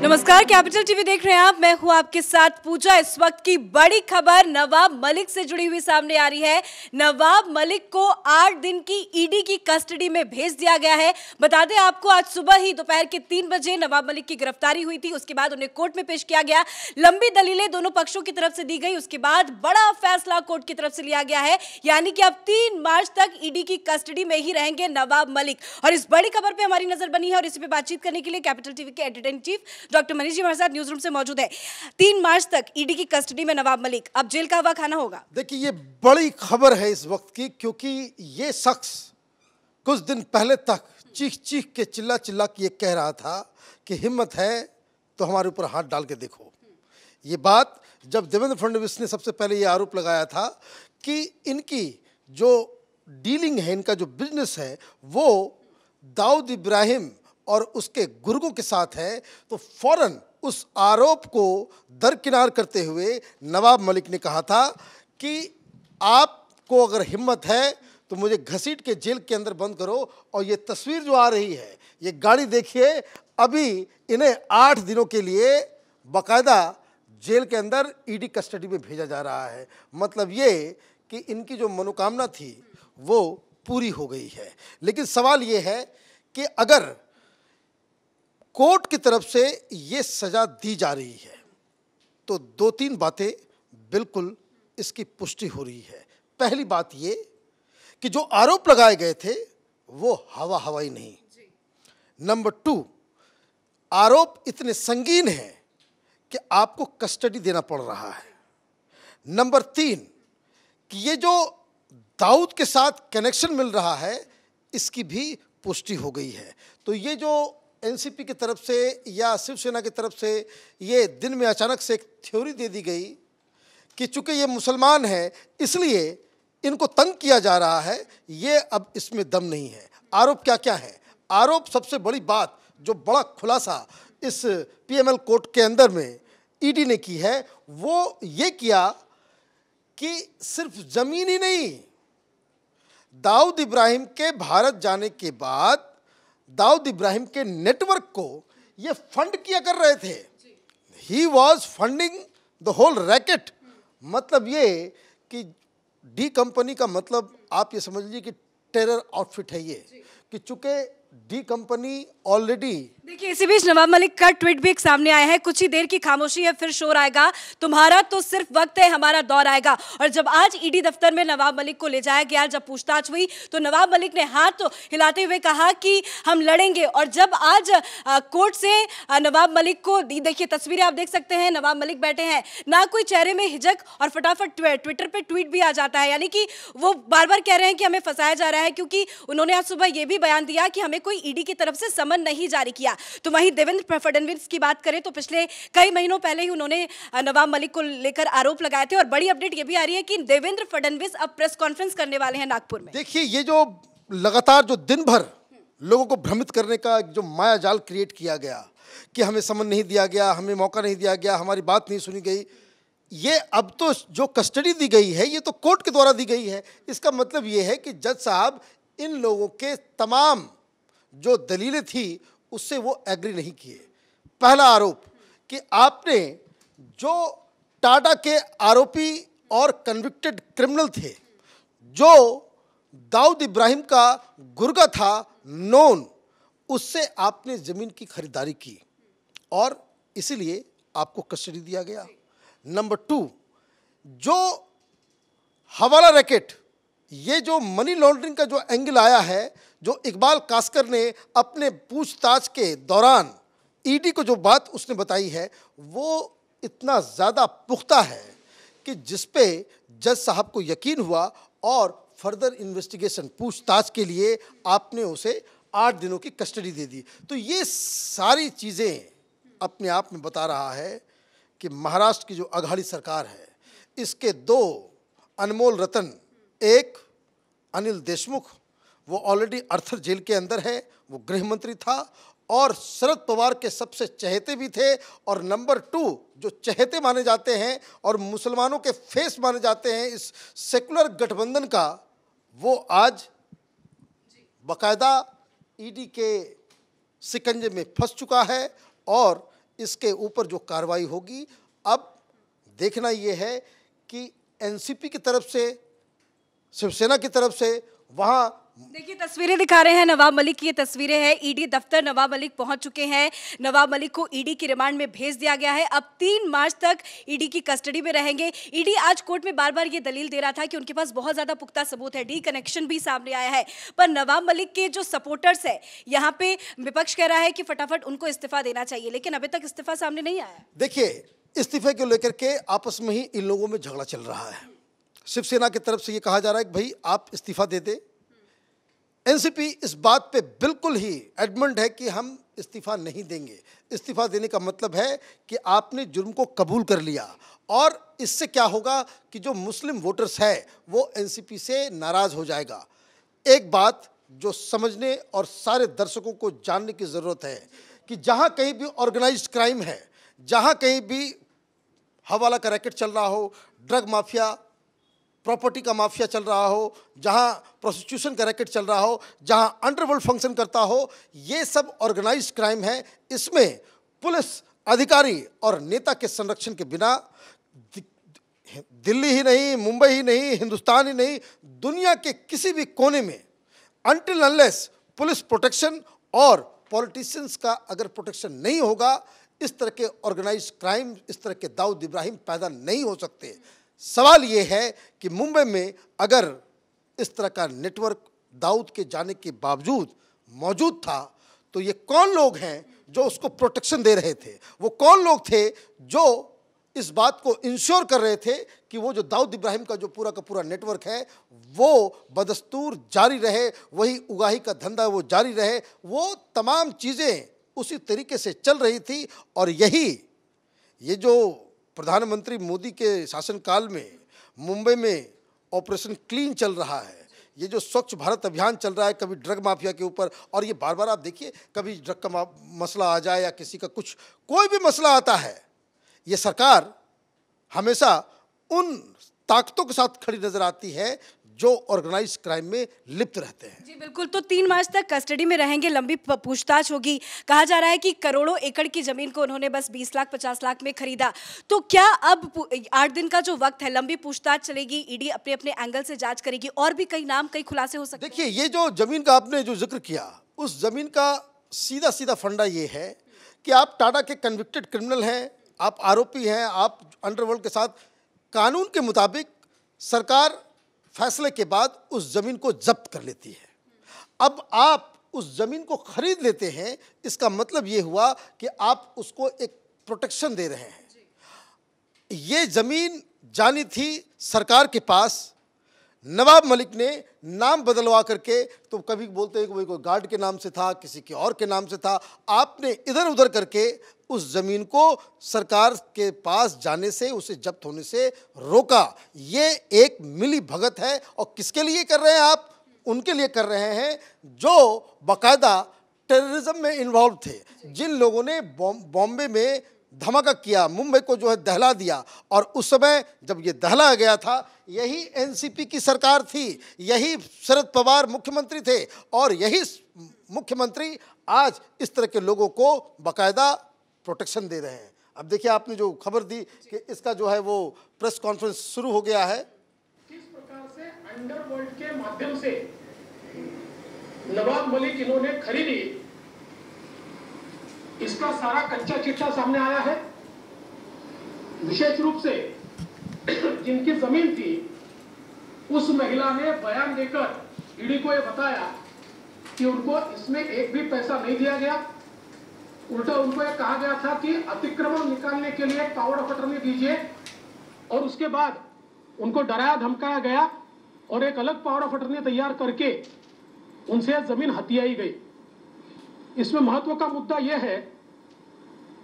नमस्कार, capital TV देख रहे हैं आप। मैं हूं आपके साथ पूजा। इस वक्त की बड़ी खबर नवाब मलिक से जुड़ी हुई सामने आ रही है। नवाब मलिक को 8 दिन की ईडी की कस्टडी में भेज दिया गया है। बता दें आपको, आज सुबह ही दोपहर के 3 बजे नवाब मलिक की गिरफ्तारी हुई थी। उसके बाद उन्हें कोर्ट में पेश किया गया। लंबी दलीलें दोनों पक्षों की तरफ से दी गई। उसके बाद बड़ा फैसला कोर्ट की तरफ से लिया गया है, यानी कि अब 3 मार्च तक ईडी की कस्टडी में ही रहेंगे नवाब मलिक। और इस बड़ी खबर पर हमारी नजर बनी है और इसी पे बातचीत करने के लिए कैपिटल टीवी के editor chief doctor Manish ji हमारे साथ न्यूज रूम से मौजूद है। 3 मार्च तक ईडी की कस्टडी में नवाब मलिक, अब जेल का हवा खाना होगा। देखिए, ये बड़ी खबर है इस वक्त की, क्योंकि ये शख्स कुछ दिन पहले तक चीख चीख के चिल्ला चिल्ला के ये कह रहा था कि हिम्मत है तो हमारे ऊपर हाथ डाल के देखो। ये बात जब देवेंद्र फडणवीस ने सबसे पहले ये आरोप लगाया था कि इनकी जो डीलिंग है, इनका जो बिजनेस है, वो दाऊद इब्राहिम और उसके गुर्गों के साथ है, तो फौरन उस आरोप को दरकिनार करते हुए नवाब मलिक ने कहा था कि आपको अगर हिम्मत है तो मुझे घसीट के जेल के अंदर बंद करो। और ये तस्वीर जो आ रही है, ये गाड़ी देखिए, अभी इन्हें 8 दिनों के लिए बाकायदा जेल के अंदर ईडी कस्टडी में भेजा जा रहा है। मतलब ये कि इनकी जो मनोकामना थी वो पूरी हो गई है। लेकिन सवाल ये है कि अगर कोर्ट की तरफ से ये सज़ा दी जा रही है तो 2-3 बातें बिल्कुल इसकी पुष्टि हो रही है। पहली बात ये कि जो आरोप लगाए गए थे वो हवाई नहीं। नंबर 2, आरोप इतने संगीन हैं कि आपको कस्टडी देना पड़ रहा है। नंबर 3, कि ये जो दाऊद के साथ कनेक्शन मिल रहा है, इसकी भी पुष्टि हो गई है। तो ये जो एनसीपी की तरफ से या शिवसेना की तरफ से ये दिन में अचानक से एक थ्योरी दे दी गई कि चूंकि ये मुसलमान हैं इसलिए इनको तंग किया जा रहा है, ये अब इसमें दम नहीं है। आरोप क्या क्या है? आरोप, सबसे बड़ी बात जो बड़ा खुलासा इस पीएमएल कोर्ट के अंदर में ईडी ने की है, वो ये किया कि सिर्फ ज़मीन ही नहीं, दाऊद इब्राहिम के भारत जाने के बाद दाऊद इब्राहिम के नेटवर्क को ये फंड किया कर रहे थे। He was funding the whole racket. मतलब ये कि डी कंपनी का मतलब आप ये समझ लीजिए कि टेरर आउटफिट है ये, कि चूंकि डी कंपनी ऑलरेडी। देखिए, इसी बीच नवाब मलिक का ट्वीट भी एक सामने आया है। कुछ ही देर की खामोशी है, फिर शोर आएगा, तुम्हारा तो सिर्फ वक्त है, हमारा दौर आएगा। और जब आज ईडी दफ्तर में नवाब मलिक को ले जाया गया, जब पूछताछ हुई तो नवाब मलिक ने हाथ हिलाते हुए कहा कि हम लड़ेंगे। और जब आज कोर्ट से नवाब मलिक को, देखिए तस्वीरें आप देख सकते हैं, नवाब मलिक बैठे हैं, ना कोई चेहरे में हिचक, और फटाफट ट्विटर पे ट्वीट भी आ जाता है। यानी कि वो बार बार कह रहे हैं कि हमें फंसाया जा रहा है, क्योंकि उन्होंने आज सुबह ये भी बयान दिया कि हमें कोई ईडी की तरफ से समन नहीं जारी किया। तो वहीं देवेंद्र फडणवीस की बात करें तो पिछले कई महीनों पहले ही उन्होंने नवाब मलिक को लेकर आरोप लगाए थे। और बड़ी अपडेट ये भी आ रही है कि देवेंद्र फडणवीस अब प्रेस कॉन्फ्रेंस करने वाले हैं नागपुर में। देखिए, ये जो लगातार जो दिन भर लोगों को भ्रमित करने का जो माया जाल क्रिएट किया गया कि हमें समन नहीं दिया गया, हमें मौका नहीं दिया गया, हमारी बात नहीं सुनी गई, ये अब तो जो कस्टडी दी गई है ये तो कोर्ट के द्वारा दी गई है। इसका मतलब ये है कि जज साहब इन लोगों के तमाम जो दलीलें थी उससे वो एग्री नहीं किए। पहला आरोप कि आपने जो टाटा के आरोपी और कन्विक्टेड क्रिमिनल थे, जो दाऊद इब्राहिम का गुर्गा था नोन, उससे आपने ज़मीन की खरीदारी की और इसीलिए आपको कस्टडी दिया गया। नंबर 2, जो हवाला रैकेट, ये जो मनी लॉन्ड्रिंग का जो एंगल आया है, जो इकबाल कास्कर ने अपने पूछताछ के दौरान ईडी को जो बात उसने बताई है, वो इतना ज़्यादा पुख्ता है कि जिस पे जज साहब को यकीन हुआ और फर्दर इन्वेस्टिगेशन, पूछताछ के लिए आपने उसे 8 दिनों की कस्टडी दे दी। तो ये सारी चीज़ें अपने आप में बता रहा है कि महाराष्ट्र की जो अघाड़ी सरकार है, इसके 2 अनमोल रतन, एक अनिल देशमुख, वो ऑलरेडी अर्थर जेल के अंदर है, वो गृह मंत्री था और शरद पवार के सबसे चहेते भी थे। और नंबर 2, जो चहेते माने जाते हैं और मुसलमानों के फेस माने जाते हैं इस सेकुलर गठबंधन का, वो आज बाकायदा ईडी के शिकंजे में फंस चुका है और इसके ऊपर जो कार्रवाई होगी, अब देखना ये है कि एनसीपी की तरफ से, शिवसेना की तरफ से, वहाँ देखिए तस्वीरें दिखा रहे हैं नवाब मलिक की, ये तस्वीरें हैं। ईडी दफ्तर नवाब मलिक पहुंच चुके हैं। नवाब मलिक को ईडी की रिमांड में भेज दिया गया है। अब 3 मार्च तक ईडी की कस्टडी में रहेंगे। ईडी आज कोर्ट में बार बार ये दलील दे रहा था कि उनके पास बहुत ज्यादा पुख्ता सबूत है, डी कनेक्शन भी सामने आया है। पर नवाब मलिक के जो सपोर्टर्स है, यहाँ पे विपक्ष कह रहा है कि फटाफट उनको इस्तीफा देना चाहिए, लेकिन अभी तक इस्तीफा सामने नहीं आया। देखिए, इस्तीफे को लेकर के आपस में ही इन लोगों में झगड़ा चल रहा है। शिवसेना की तरफ से ये कहा जा रहा है कि भाई आप इस्तीफा दे दे। एनसीपी इस बात पे बिल्कुल ही एडमंड है कि हम इस्तीफा नहीं देंगे। इस्तीफा देने का मतलब है कि आपने जुर्म को कबूल कर लिया, और इससे क्या होगा कि जो मुस्लिम वोटर्स है वो एनसीपी से नाराज हो जाएगा। एक बात जो समझने और सारे दर्शकों को जानने की ज़रूरत है कि जहाँ कहीं भी ऑर्गेनाइज्ड क्राइम है, जहाँ कहीं भी हवाला का रैकेट चल रहा हो, ड्रग माफिया, प्रॉपर्टी का माफिया चल रहा हो, जहां प्रोस्टिट्यूशन का रैकेट चल रहा हो, जहां अंडरवर्ल्ड फंक्शन करता हो, ये सब ऑर्गेनाइज्ड क्राइम है। इसमें पुलिस अधिकारी और नेता के संरक्षण के बिना दिल्ली ही नहीं, मुंबई ही नहीं, हिंदुस्तान ही नहीं, दुनिया के किसी भी कोने में अनटिल अनलेस पुलिस प्रोटेक्शन और पॉलिटिशियंस का अगर प्रोटेक्शन नहीं होगा, इस तरह के ऑर्गेनाइज्ड क्राइम, इस तरह के दाऊद इब्राहिम पैदा नहीं हो सकते। सवाल ये है कि मुंबई में अगर इस तरह का नेटवर्क दाऊद के जाने के बावजूद मौजूद था, तो ये कौन लोग हैं जो उसको प्रोटेक्शन दे रहे थे? वो कौन लोग थे जो इस बात को इंश्योर कर रहे थे कि वो जो दाऊद इब्राहिम का जो पूरा का पूरा नेटवर्क है वो बदस्तूर जारी रहे, वही उगाही का धंधा वो जारी रहे, वो तमाम चीज़ें उसी तरीके से चल रही थी। और ये जो प्रधानमंत्री मोदी के शासनकाल में मुंबई में ऑपरेशन क्लीन चल रहा है, ये जो स्वच्छ भारत अभियान चल रहा है, कभी ड्रग माफिया के ऊपर, और ये बार बार आप देखिए, कभी ड्रग का मसला आ जाए या किसी का कुछ कोई भी मसला आता है, ये सरकार हमेशा उन ताकतों के साथ खड़ी नजर आती है जो ऑर्गेनाइज क्राइम में लिप्त रहते हैं। जी बिल्कुल, तो 3 मार्च तक कस्टडी में रहेंगे, लंबी पूछताछ होगी। कहा जा रहा है कि करोड़ों एकड़ की जमीन को उन्होंने बस 20 लाख 50 लाख में खरीदा। तो क्या अब 8 दिन का जो वक्त है, लंबी पूछताछ चलेगी, ईडी अपने अपने एंगल से जांच करेगी, और भी कई नाम, कई खुलासे हो सकते हैं? देखिए, ये जो जमीन का आपने जो जिक्र किया, उस जमीन का सीधा सीधा फंडा ये है कि आप टाटा के कन्विक्टेड क्रिमिनल हैं, आप आरोपी हैं, आप अंडरवर्ल्ड के साथ, कानून के मुताबिक सरकार फैसले के बाद उस जमीन को जब्त कर लेती है। अब आप उस जमीन को खरीद लेते हैं, इसका मतलब ये हुआ कि आप उसको एक प्रोटेक्शन दे रहे हैं। ये जमीन जानी थी सरकार के पास, नवाब मलिक ने नाम बदलवा करके, तो कभी बोलते हैं कि कोई गार्ड के नाम से था, किसी के और के नाम से था, आपने इधर उधर करके उस जमीन को सरकार के पास जाने से, उसे जब्त होने से रोका। ये एक मिली भगत है, और किसके लिए कर रहे हैं आप? उनके लिए कर रहे हैं जो बाकायदा टेररिज्म में इन्वॉल्व थे, जिन लोगों ने बॉम्बे में धमाका किया, मुंबई को जो है दहला दिया, और उस समय जब ये दहला गया था, यही एनसीपी की सरकार थी, यही शरद पवार मुख्यमंत्री थे, और यही मुख्यमंत्री आज इस तरह के लोगों को बाकायदा प्रोटेक्शन दे रहे हैं। अब देखिए, आपने जो खबर दी कि इसका जो है वो प्रेस कॉन्फ्रेंस शुरू हो गया है। किस प्रकार से अंडरवर्ल्ड के माध्यम से नवाब मलिक इन्होंने खरीदी, इसका सारा कच्चा चिट्ठा सामने आया है। विशेष रूप से जिनकी जमीन थी, उस महिला ने बयान देकर ईडी को यह बताया कि उनको इसमें एक भी पैसा नहीं दिया गया, उल्टा उनको यह कहा गया था कि अतिक्रमण निकालने के लिए पावर ऑफ अटर्नी दीजिए, और उसके बाद उनको डराया धमकाया गया और एक अलग पावर ऑफ अटर्नी तैयार करके उनसे जमीन हथियाई गई। इसमें महत्व का मुद्दा यह है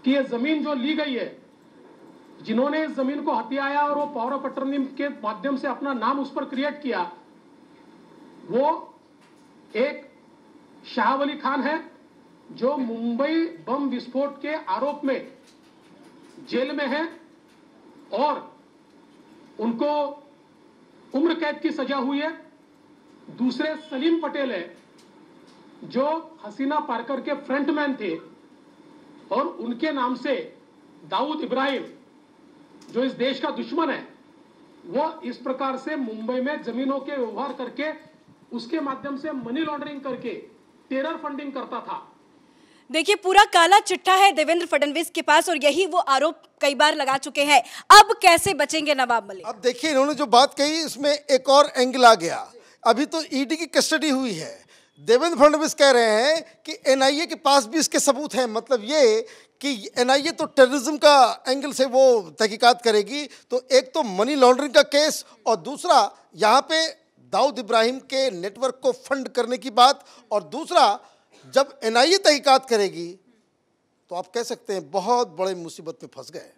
कि यह जमीन जो ली गई है, जिन्होंने इस जमीन को हथियाया और वो पावर ऑफ अटर्नी के माध्यम से अपना नाम उस पर क्रिएट किया, वो एक शाह वली खान है, जो मुंबई बम विस्फोट के आरोप में जेल में है और उनको उम्र कैद की सजा हुई है। दूसरे सलीम पटेल है, जो हसीना पार्कर के फ्रंटमैन थे, और उनके नाम से दाऊद इब्राहिम, जो इस देश का दुश्मन है, वो इस प्रकार से मुंबई में जमीनों के व्यवहार करके उसके माध्यम से मनी लॉन्ड्रिंग करके टेरर फंडिंग करता था। देखिए, पूरा काला चिट्ठा है देवेंद्र फडणवीस के पास और यही वो आरोप कई बार लगा चुके हैं। अब कैसे बचेंगे नवाब मलिक? अब देखिए, इन्होंने जो बात कही इसमें एक और एंगल आ गया। अभी तो ईडी की कस्टडी हुई है। देवेंद्र फडणवीस कह रहे हैं कि एनआईए के पास भी इसके सबूत हैं। मतलब ये कि एनआईए तो टेररिज्म का एंगल से वो तहकीकात करेगी। तो एक तो मनी लॉन्ड्रिंग का केस और दूसरा यहाँ पे दाऊद इब्राहिम के नेटवर्क को फंड करने की बात, और दूसरा जब एनआईए तहकीकात करेगी तो आप कह सकते हैं बहुत बड़ी मुसीबत में फंस गए।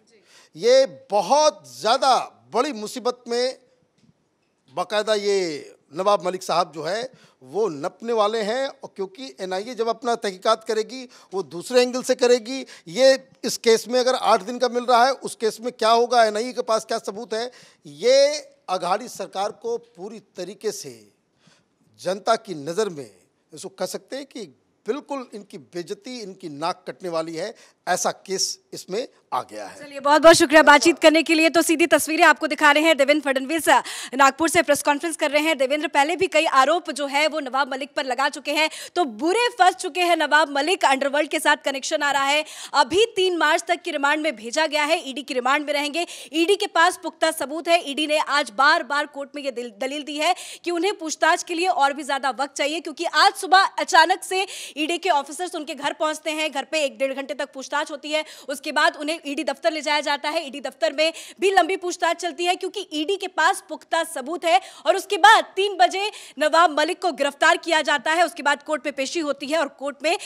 ये बहुत ज़्यादा बड़ी मुसीबत में बाकायदा ये नवाब मलिक साहब जो है वो नपने वाले हैं। और क्योंकि एनआईए जब अपना तहकीकात करेगी वो दूसरे एंगल से करेगी। ये इस केस में अगर 8 दिन का मिल रहा है, उस केस में क्या होगा, एनआईए के पास क्या सबूत है, ये अघाड़ी सरकार को पूरी तरीके से जनता की नज़र में इसको कह सकते हैं कि बिल्कुल इनकी बेइज्जती, इनकी नाक कटने वाली है। ऐसा केस इसमें आ गया है। चलिए, बहुत बहुत शुक्रिया बातचीत करने के लिए। तो सीधी तस्वीरें आपको दिखा रहे हैं। देवेंद्र फडणवीस नागपुर से प्रेस कॉन्फ्रेंस कर रहे हैं। देवेंद्र, पहले भी कई आरोप जो है वो नवाब मलिक पर लगा चुके हैं, तो बुरे फंस चुके हैं नवाब मलिक। अंडरवर्ल्ड के साथ कनेक्शन आ रहा है। अभी 3 मार्च तक की रिमांड में भेजा गया है। ईडी की रिमांड में रहेंगे। ईडी के पास पुख्ता सबूत है। ईडी ने आज बार बार कोर्ट में यह दलील दी है कि उन्हें पूछताछ के लिए और भी ज्यादा वक्त चाहिए, क्योंकि आज सुबह अचानक से ईडी के ऑफिसर्स उनके घर पहुंचते हैं। घर पे 1-1.5 घंटे तक पूछताछ होती है। उसके बाद उन्हें ईडी दफ्तर ले जाया जाता है। ईडी दफ्तर में भी लंबी पूछताछ चलती है, क्योंकि ईडी के पास पुख्ता सबूत है। और उसके बाद 3 बजे नवाब मलिक को गिरफ्तार किया जाता है। उसके बाद कोर्ट में पेशी होती है और कोर्ट में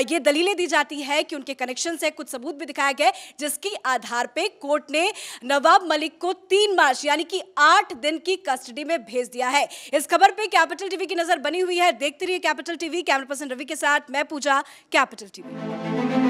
ये दलीलें दी जाती है कि उनके कनेक्शन से कुछ सबूत भी दिखाया गया, जिसके आधार पर कोर्ट ने नवाब मलिक को 3 मार्च यानी कि 8 दिन की कस्टडी में भेज दिया है। इस खबर पर कैपिटल टीवी की नजर बनी हुई है। देखते रहिए capital TV. Camera person Ravi के साथ मैं पूजा, कैपिटल टीवी।